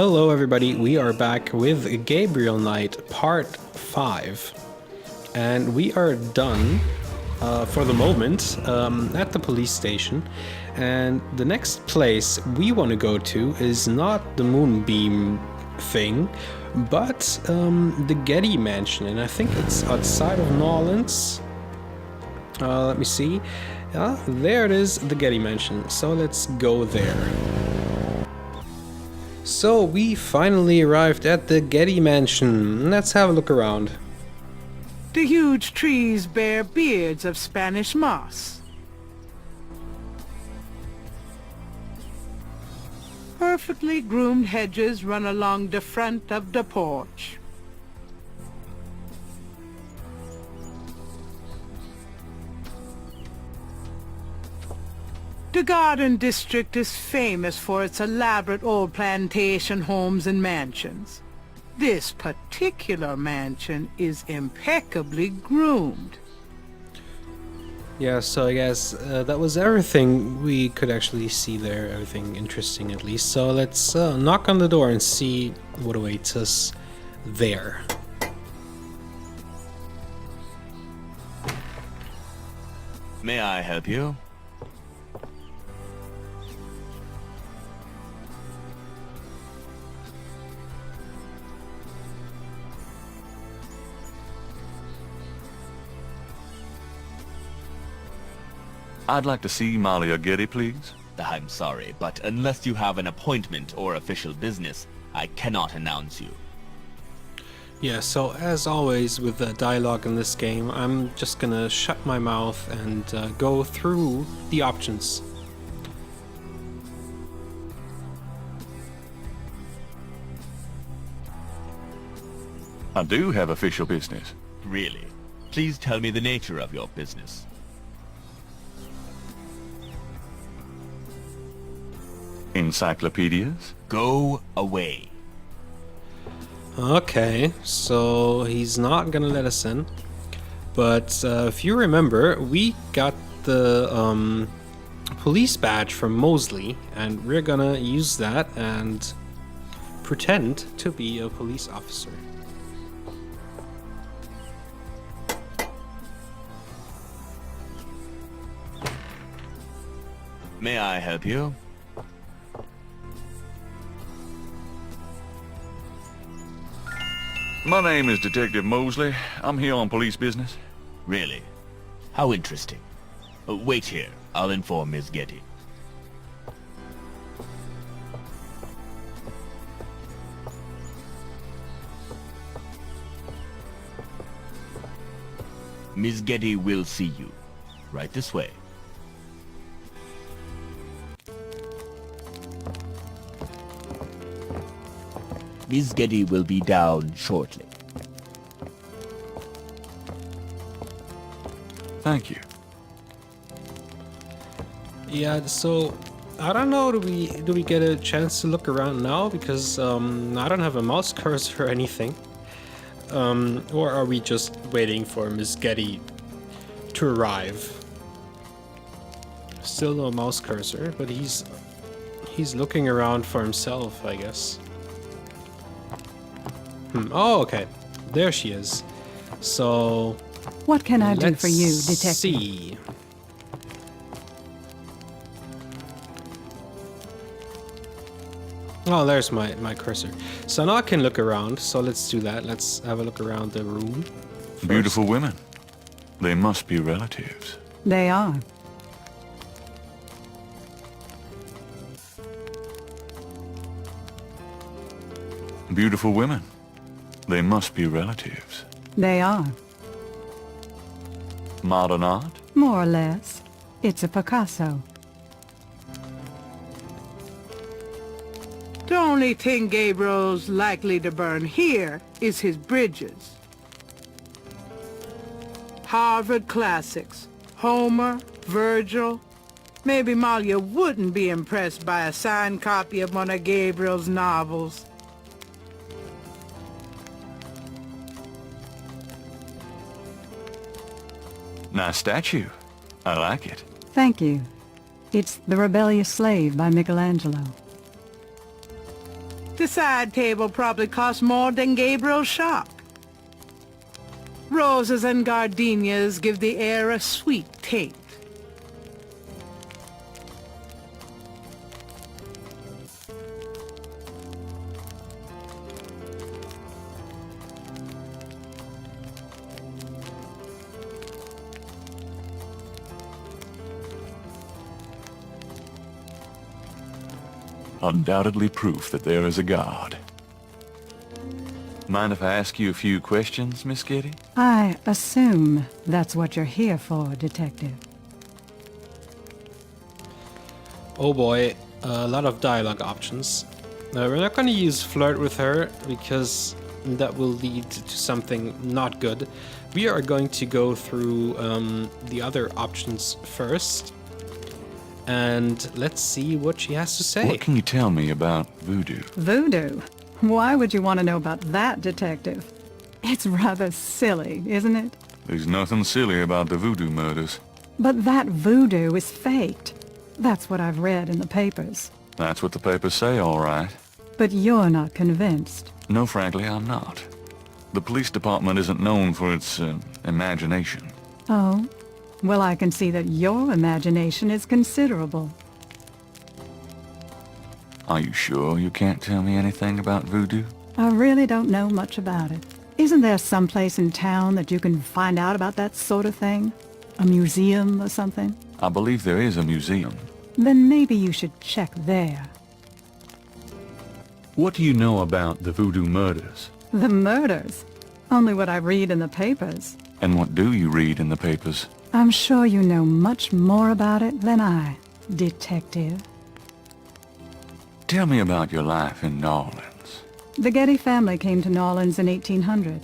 Hello everybody, we are back with Gabriel Knight Part 5. And we are done, for the moment, at the police station. And the next place we want to go to is not the Moonbeam thing, but the Getty mansion. And I think it's outside of New Orleans. Let me see. There it is, the Getty mansion. So let's go there. So we finally arrived at the Getty mansion. Let's have a look around. The huge trees bear beards of Spanish moss. Perfectly groomed hedges run along the front of the porch. The Garden District is famous for its elaborate old plantation homes and mansions. This particular mansion is impeccably groomed. Yeah, so I guess that was everything we could actually see there, everything interesting at least. So let's knock on the door and see what awaits us there. May I help you? I'd like to see Malia Gedde, please. I'm sorry, but unless you have an appointment or official business, I cannot announce you. Yeah, so as always with the dialogue in this game, I'm just gonna shut my mouth and go through the options. I do have official business. Really? Please tell me the nature of your business. Encyclopedias? Go away. Okay, so he's not gonna let us in. But if you remember, we got the police badge from Mosely, and we're gonna use that and pretend to be a police officer. May I help you? My name is Detective Mosely. I'm here on police business. Really? How interesting. Wait here. I'll inform Miss Getty. Miss Getty will see you. Right this way. Miss Getty will be down shortly. Thank you. Yeah, so I don't know, do we get a chance to look around now? Because I don't have a mouse cursor or anything. Or are we just waiting for Miss Getty to arrive? Still no mouse cursor, but he's looking around for himself, I guess. Oh, okay. There she is. So what can I do for you, Detective? Let's see. Oh, there's my cursor. So now I can look around. So let's do that. Let's have a look around the room first. Beautiful women. They must be relatives. They are. Beautiful women. They must be relatives. They are. Modern art? More or less. It's a Picasso. The only thing Gabriel's likely to burn here is his bridges. Harvard classics. Homer, Virgil. Maybe Malia wouldn't be impressed by a signed copy of one of Gabriel's novels. Nice statue. I like it. Thank you. It's The Rebellious Slave by Michelangelo. The side table probably cost more than Gabriel's shop. Roses and gardenias give the air a sweet taste. Undoubtedly proof that there is a God. Mind if I ask you a few questions, Miss Getty? I assume that's what you're here for, Detective. Oh boy, a lot of dialogue options. We're not going to use flirt with her because that will lead to something not good. We are going to go through the other options first. And let's see what she has to say. What can you tell me about voodoo? Voodoo? Why would you want to know about that, Detective? It's rather silly, isn't it? There's nothing silly about the Voodoo Murders. But that voodoo is faked. That's what I've read in the papers. That's what the papers say, all right. But you're not convinced. No, frankly, I'm not. The police department isn't known for its imagination. Oh? Well, I can see that your imagination is considerable. Are you sure you can't tell me anything about voodoo? I really don't know much about it. Isn't there some place in town that you can find out about that sort of thing? A museum or something? I believe there is a museum. Then maybe you should check there. What do you know about the Voodoo Murders? The murders? Only what I read in the papers. And what do you read in the papers? I'm sure you know much more about it than I, Detective. Tell me about your life in New Orleans. The Getty family came to New Orleans in 1800.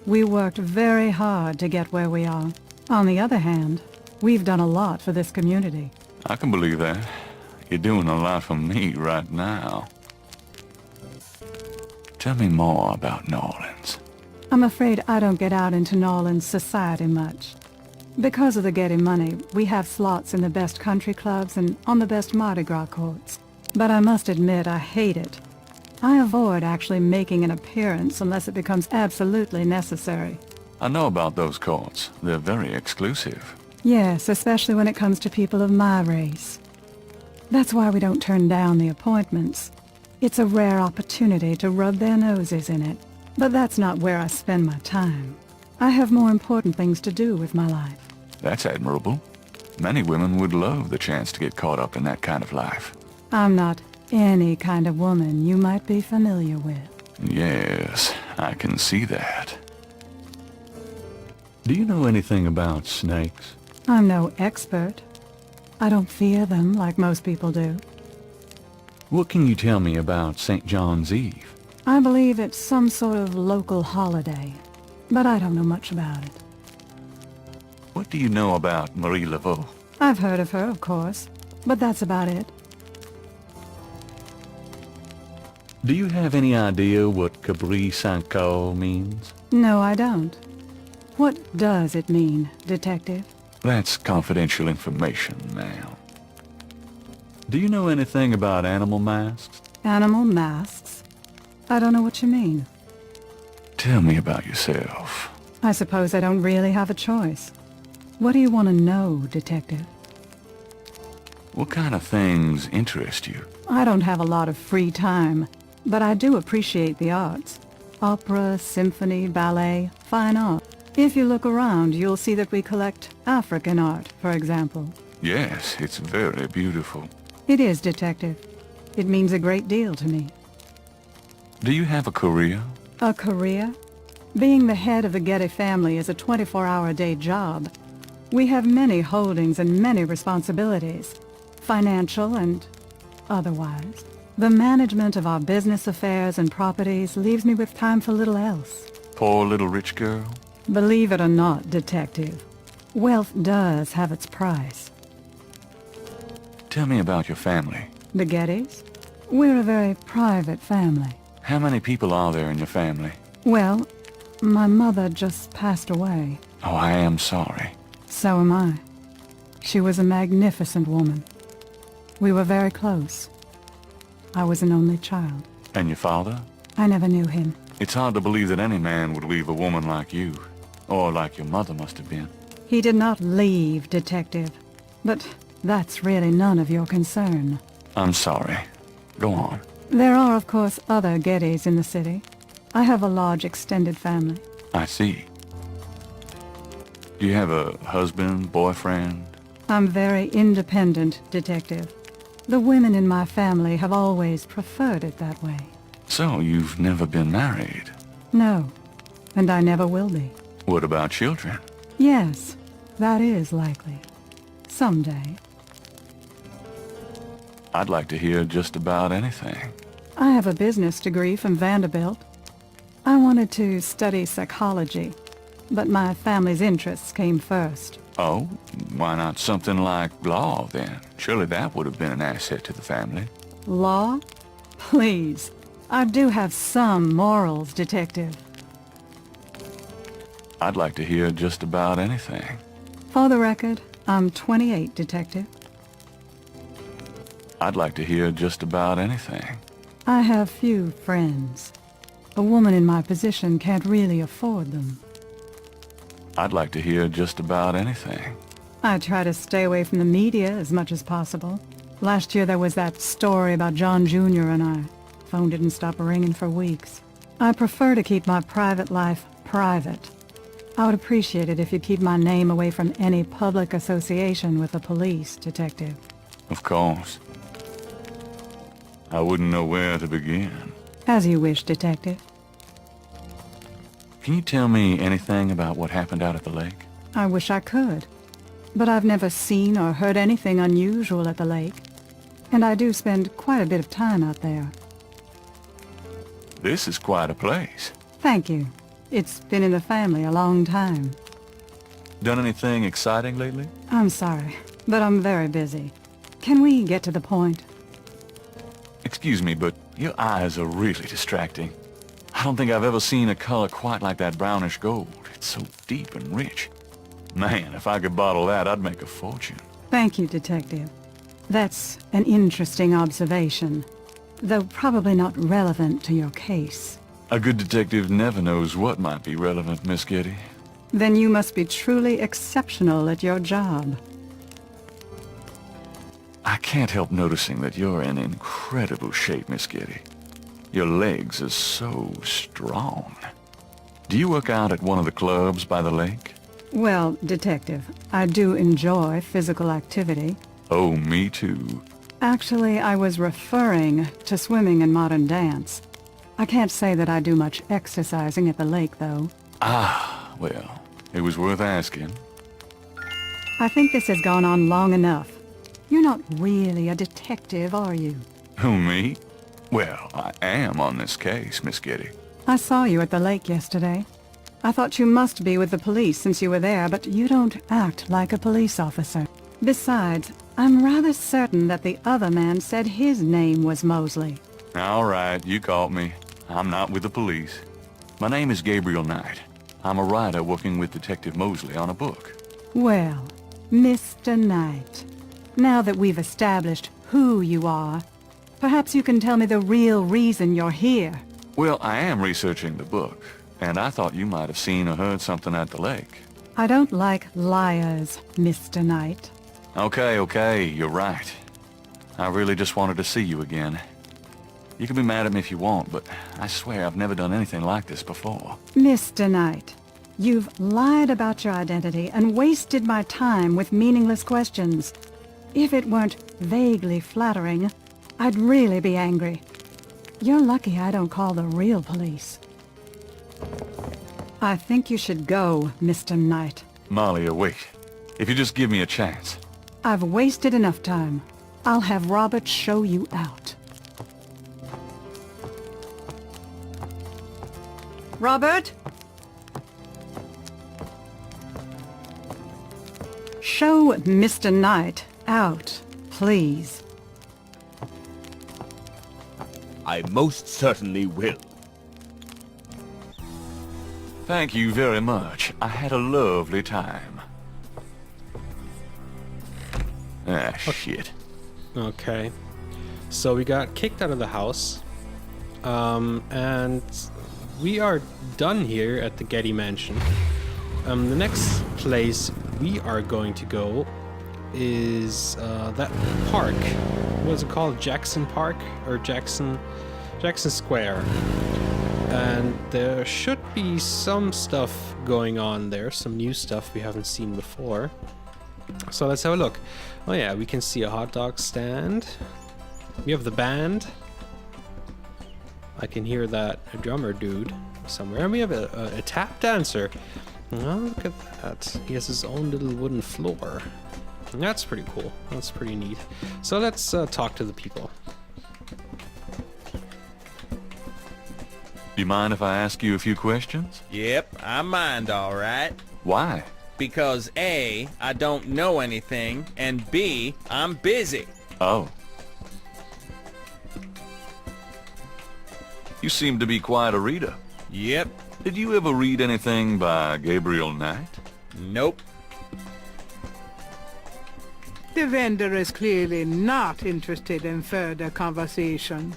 We worked very hard to get where we are. On the other hand, we've done a lot for this community. I can believe that. You're doing a lot for me right now. Tell me more about New Orleans. I'm afraid I don't get out into New Orleans society much. Because of the Getty money, we have slots in the best country clubs and on the best Mardi Gras courts. But I must admit I hate it. I avoid actually making an appearance unless it becomes absolutely necessary. I know about those courts. They're very exclusive. Yes, especially when it comes to people of my race. That's why we don't turn down the appointments. It's a rare opportunity to rub their noses in it. But that's not where I spend my time. I have more important things to do with my life. That's admirable. Many women would love the chance to get caught up in that kind of life. I'm not any kind of woman you might be familiar with. Yes, I can see that. Do you know anything about snakes? I'm no expert. I don't fear them like most people do. What can you tell me about St. John's Eve? I believe it's some sort of local holiday, but I don't know much about it. What do you know about Marie Laveau? I've heard of her, of course, but that's about it. Do you have any idea what Cabri Saint-Caux means? No, I don't. What does it mean, Detective? That's confidential information, ma'am. Do you know anything about animal masks? Animal masks? I don't know what you mean. Tell me about yourself. I suppose I don't really have a choice. What do you want to know, Detective? What kind of things interest you? I don't have a lot of free time, but I do appreciate the arts. Opera, symphony, ballet, fine art. If you look around, you'll see that we collect African art, for example. Yes, it's very beautiful. It is, Detective. It means a great deal to me. Do you have a career? A career? Being the head of the Getty family is a 24-hour-a-day job. We have many holdings and many responsibilities, financial and otherwise. The management of our business affairs and properties leaves me with time for little else. Poor little rich girl? Believe it or not, Detective, wealth does have its price. Tell me about your family. The Gettys? We're a very private family. How many people are there in your family? Well, my mother just passed away. Oh, I am sorry. So am I. She was a magnificent woman. We were very close. I was an only child. And your father? I never knew him. It's hard to believe that any man would leave a woman like you. Or like your mother must have been. He did not leave, Detective. But that's really none of your concern. I'm sorry. Go on. There are, of course, other Gettys in the city. I have a large extended family. I see. Do you have a husband, boyfriend? I'm very independent, Detective. The women in my family have always preferred it that way. So you've never been married? No, and I never will be. What about children? Yes, that is likely. Someday. I'd like to hear just about anything. I have a business degree from Vanderbilt. I wanted to study psychology, but my family's interests came first. Oh? Why not something like law, then? Surely that would have been an asset to the family. Law? Please. I do have some morals, Detective. I'd like to hear just about anything. For the record, I'm 28, Detective. I'd like to hear just about anything. I have few friends. A woman in my position can't really afford them. I'd like to hear just about anything. I try to stay away from the media as much as possible. Last year there was that story about John Jr. and I. Phone didn't stop ringing for weeks. I prefer to keep my private life private. I would appreciate it if you'd keep my name away from any public association with the police, Detective. Of course. I wouldn't know where to begin. As you wish, Detective. Can you tell me anything about what happened out at the lake? I wish I could. But I've never seen or heard anything unusual at the lake. And I do spend quite a bit of time out there. This is quite a place. Thank you. It's been in the family a long time. Done anything exciting lately? I'm sorry, but I'm very busy. Can we get to the point? Excuse me, but your eyes are really distracting. I don't think I've ever seen a color quite like that brownish gold. It's so deep and rich. Man, if I could bottle that, I'd make a fortune. Thank you, Detective. That's an interesting observation, though probably not relevant to your case. A good detective never knows what might be relevant, Miss Getty. Then you must be truly exceptional at your job. I can't help noticing that you're in incredible shape, Miss Getty. Your legs are so strong. Do you work out at one of the clubs by the lake? Well, Detective, I do enjoy physical activity. Oh, me too. Actually, I was referring to swimming and modern dance. I can't say that I do much exercising at the lake, though. Ah, well, it was worth asking. I think this has gone on long enough. You're not really a detective, are you? Who, me? Well, I am on this case, Miss Getty. I saw you at the lake yesterday. I thought you must be with the police since you were there, but you don't act like a police officer. Besides, I'm rather certain that the other man said his name was Mosely. All right, you caught me. I'm not with the police. My name is Gabriel Knight. I'm a writer working with Detective Mosely on a book. Well, Mr. Knight, now that we've established who you are, perhaps you can tell me the real reason you're here. Well, I am researching the book, and I thought you might have seen or heard something at the lake. I don't like liars, Mr. Knight. Okay, you're right. I really just wanted to see you again. You can be mad at me if you want, but I swear I've never done anything like this before. Mr. Knight, you've lied about your identity and wasted my time with meaningless questions. If it weren't vaguely flattering, I'd really be angry. You're lucky I don't call the real police. I think you should go, Mr. Knight. Malia, wait. If you just give me a chance. I've wasted enough time. I'll have Robert show you out. Robert? Show Mr. Knight out, please. I most certainly will. Thank you very much. I had a lovely time. Ah, shit. Okay. So we got kicked out of the house. And we are done here at the Getty Mansion. The next place we are going to go is that park. What is it called? Jackson Park? Or Jackson Square. And there should be some stuff going on there, some new stuff we haven't seen before. So let's have a look. Oh yeah, we can see a hot dog stand. We have the band. I can hear that drummer dude somewhere. And we have a tap dancer. Oh, look at that. He has his own little wooden floor. And that's pretty cool. That's pretty neat. So let's talk to the people. Do you mind if I ask you a few questions? Yep, I mind all right. Why? Because A, I don't know anything, and B, I'm busy. Oh. You seem to be quite a reader. Yep. Did you ever read anything by Gabriel Knight? Nope. The vendor is clearly not interested in further conversation.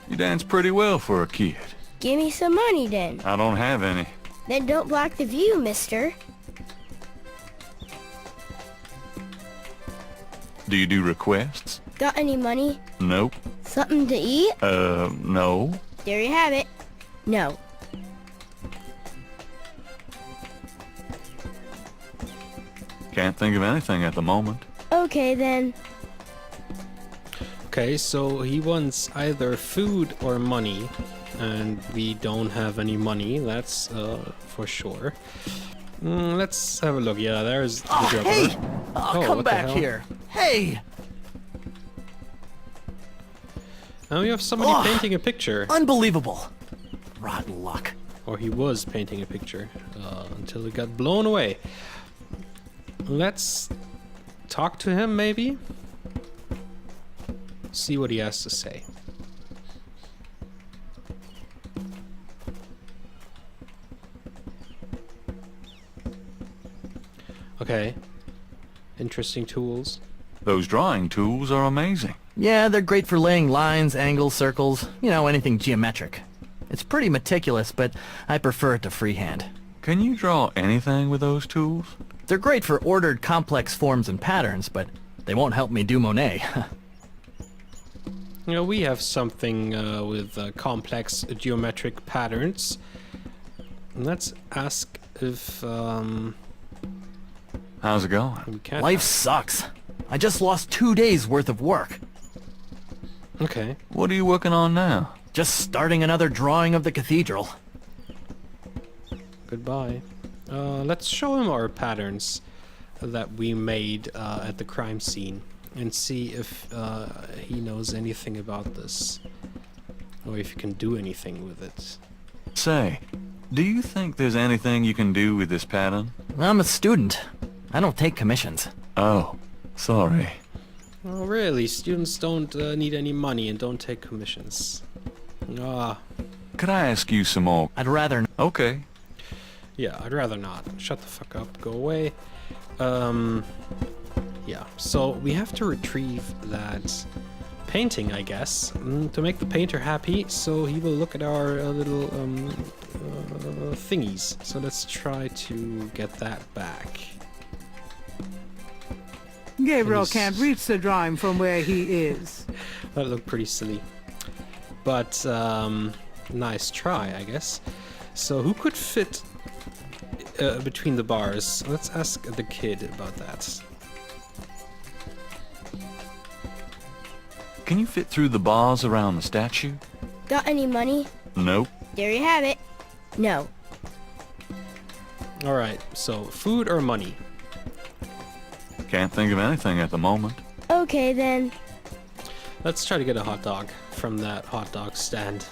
You dance pretty well for a kid. Give me some money then. I don't have any. Then don't block the view, mister. Do you do requests? Got any money? Nope. Something to eat? No. There you have it. No. Can't think of anything at the moment. Okay then. Okay, so he wants either food or money, and we don't have any money, that's for sure. Let's have a look. Yeah, there's the drummer. Hey! Oh, Come what the back hell? here. Hey! Now we have somebody Oh, painting a picture. Unbelievable. Rotten luck. Or he was painting a picture until it got blown away. Let's talk to him, maybe? See what he has to say. Okay. Interesting tools. Those drawing tools are amazing. Yeah, they're great for laying lines, angles, circles, you know, anything geometric. It's pretty meticulous, but I prefer it to freehand. Can you draw anything with those tools? They're great for ordered, complex forms and patterns, but they won't help me do Monet. You know, we have something with complex geometric patterns. Let's ask if How's it going? we can. Life sucks. I just lost 2 days worth of work. Okay. What are you working on now? Just starting another drawing of the cathedral. Goodbye. Let's show him our patterns that we made at the crime scene and see if he knows anything about this, or if he can do anything with it. Say, do you think there's anything you can do with this pattern? I'm a student. I don't take commissions. Oh, sorry. Oh, really? Students don't need any money and don't take commissions. Ah, Could I ask you some more? I'd rather... Okay. yeah, I'd rather not. Shut the fuck up. Go away. Yeah, so we have to retrieve that painting, I guess, to make the painter happy, so he will look at our little thingies. So let's try to get that back. Gabriel Please. can't reach the drawing from where he is. That looked pretty silly. But, nice try, I guess. So who could fit between the bars? Let's ask the kid about that. Can you fit through the bars around the statue? Got any money? Nope. There you have it. No. Alright, so food or money? Can't think of anything at the moment. Okay then. Let's try to get a hot dog from that hot dog stand.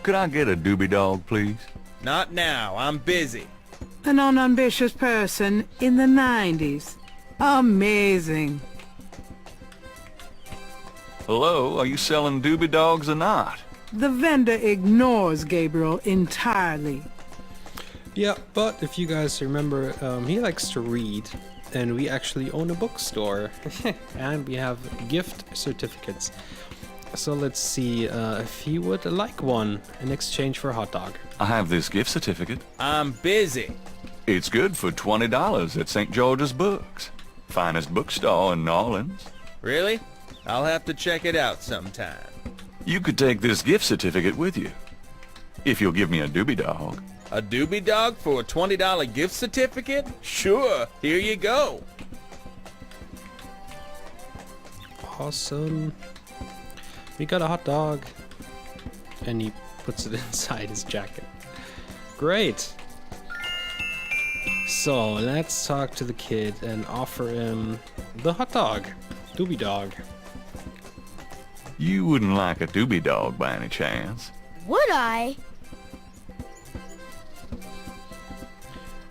Could I get a doobie dog, please? Not now, I'm busy. An unambitious person in the 90s. Amazing. Hello, are you selling doobie dogs or not? The vendor ignores Gabriel entirely. Yeah, but if you guys remember, he likes to read, and we actually own a bookstore, and we have gift certificates. So let's see if he would like one in exchange for a hot dog. I have this gift certificate. I'm busy. It's good for $20 at St. George's Books. Finest bookstore in New Orleans. Really? I'll have to check it out sometime. You could take this gift certificate with you. If you'll give me a doobie dog. A doobie dog for a $20 gift certificate? Sure, here you go. Awesome. We got a hot dog. And he puts it inside his jacket. Great. So let's talk to the kid and offer him the hot dog. Doobie dog. You wouldn't like a doobie dog by any chance. Would I?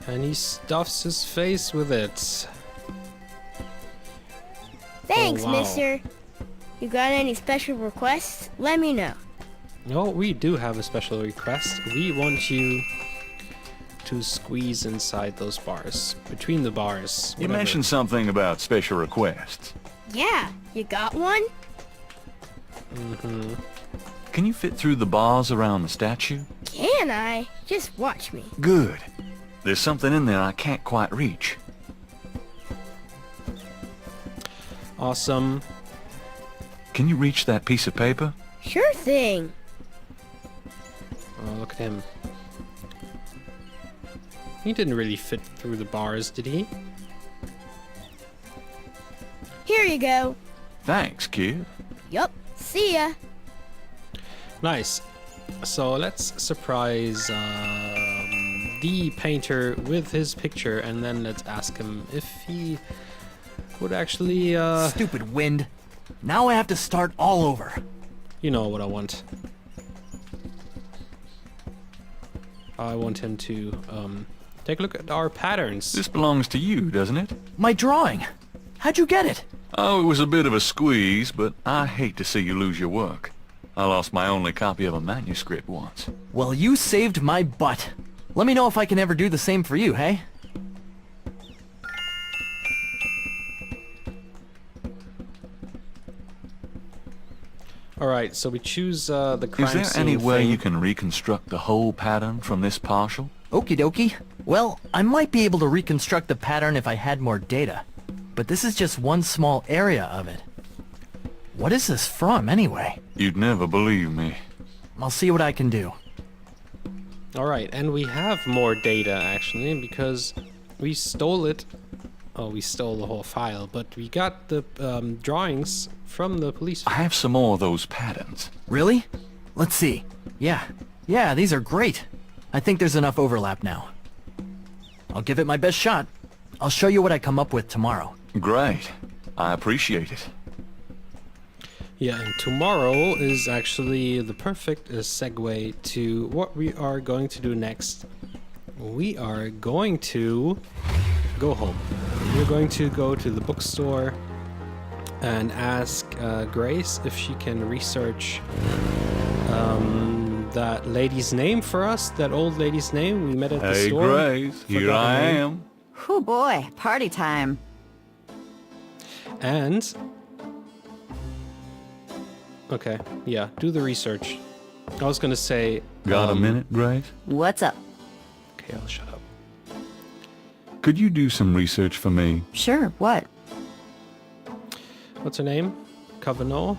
And he stuffs his face with it. Thanks, Oh, wow. mister. You got any special requests? Let me know. Oh, we do have a special request. We want you to squeeze inside those bars. Between the bars. You whatever. mentioned something about special requests. Yeah, you got one? Can you fit through the bars around the statue? Can I? Just watch me. Good. There's something in there I can't quite reach. Awesome. Can you reach that piece of paper? Sure thing. Oh, look at him. He didn't really fit through the bars, did he? Here you go. Thanks, kid. Yup. See ya. Nice. So let's surprise the painter with his picture, and then let's ask him if he would actually, Stupid wind. Now I have to start all over. you know what I want. I want him to take a look at our patterns. This belongs to you, doesn't it? My drawing. How'd you get it? Oh, it was a bit of a squeeze, but I hate to see you lose your work. I lost my only copy of a manuscript once. Well, you saved my butt. Let me know if I can ever do the same for you, hey? Alright, so we choose the crime Is there scene any way thing. you can reconstruct the whole pattern from this partial? Okie dokie. Well, I might be able to reconstruct the pattern if I had more data. But this is just one small area of it. What is this from, anyway? You'd never believe me. I'll see what I can do. Alright, and we have more data actually, because we stole it. Oh, we stole the whole file, but we got the drawings from the police. I have some more of those patterns. Really? Let's see. Yeah, these are great. I think there's enough overlap now. I'll give it my best shot. I'll show you what I come up with tomorrow. Great. I appreciate it. Yeah, and tomorrow is actually the perfect segue to what we are going to do next. We are going to go home. We're going to go to the bookstore and ask Grace if she can research that lady's name for us, that old lady's name we met at the Hey, store. Grace, here Forgot I her name. am. Oh boy, party time. And okay, yeah, do the research. I was gonna say Got a minute, Grace? What's up? Okay, I'll shut up. Could you do some research for me? Sure, what? What's her name? Cavanaugh?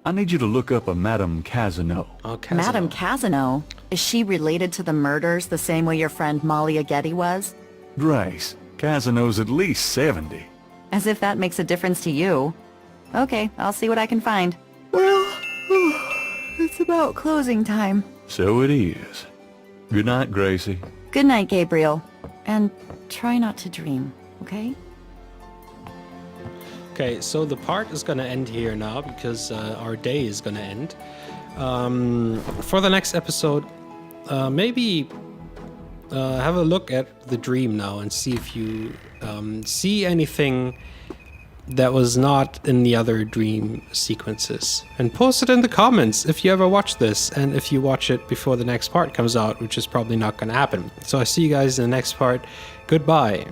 I need you to look up a Madame Casino. Oh, Casino. Madame Casino? Is she related to the murders the same way your friend Malia Gedde was? Grace, Casino's at least 70. As if that makes a difference to you. Okay, I'll see what I can find. Well, it's about closing time. So it is. Good night, Gracie. Good night, Gabriel. And try not to dream, okay? Okay, so the part is gonna end here now because our day is gonna end. For the next episode, maybe have a look at the dream now and see if you see anything that was not in the other dream sequences. And post it in the comments if you ever watch this, and if you watch it before the next part comes out, which is probably not going to happen. So I see you guys in the next part. Goodbye.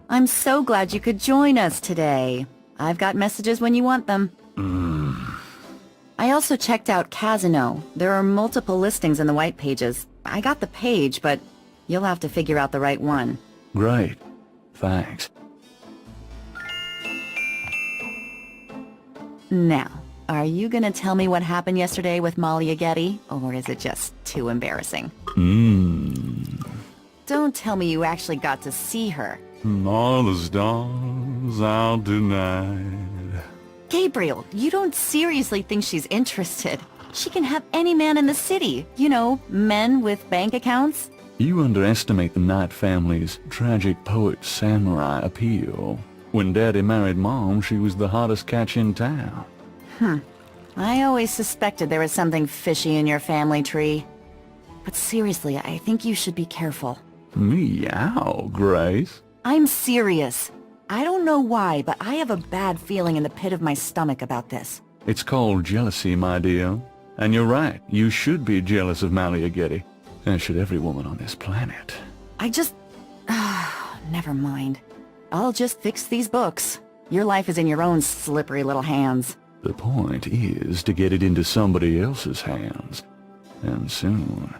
I'm so glad you could join us today. I've got messages when you want them. I also checked out Casino. There are multiple listings in the white pages. I got the page, but you'll have to figure out the right one. Great. Thanks. Now, are you gonna tell me what happened yesterday with Malia Gedde, or is it just too embarrassing? Don't tell me you actually got to see her. All the stars out tonight. Gabriel, you don't seriously think she's interested. She can have any man in the city. You know, men with bank accounts. You underestimate the Knight family's tragic poet-samurai appeal. When Daddy married Mom, she was the hottest catch in town. I always suspected there was something fishy in your family tree. But seriously, I think you should be careful. Meow, Grace. I'm serious. I don't know why, but I have a bad feeling in the pit of my stomach about this. It's called jealousy, my dear. And you're right, you should be jealous of Malia Gedde. As should every woman on this planet. Never mind. I'll just fix these books. Your life is in your own slippery little hands. The point is to get it into somebody else's hands. And soon.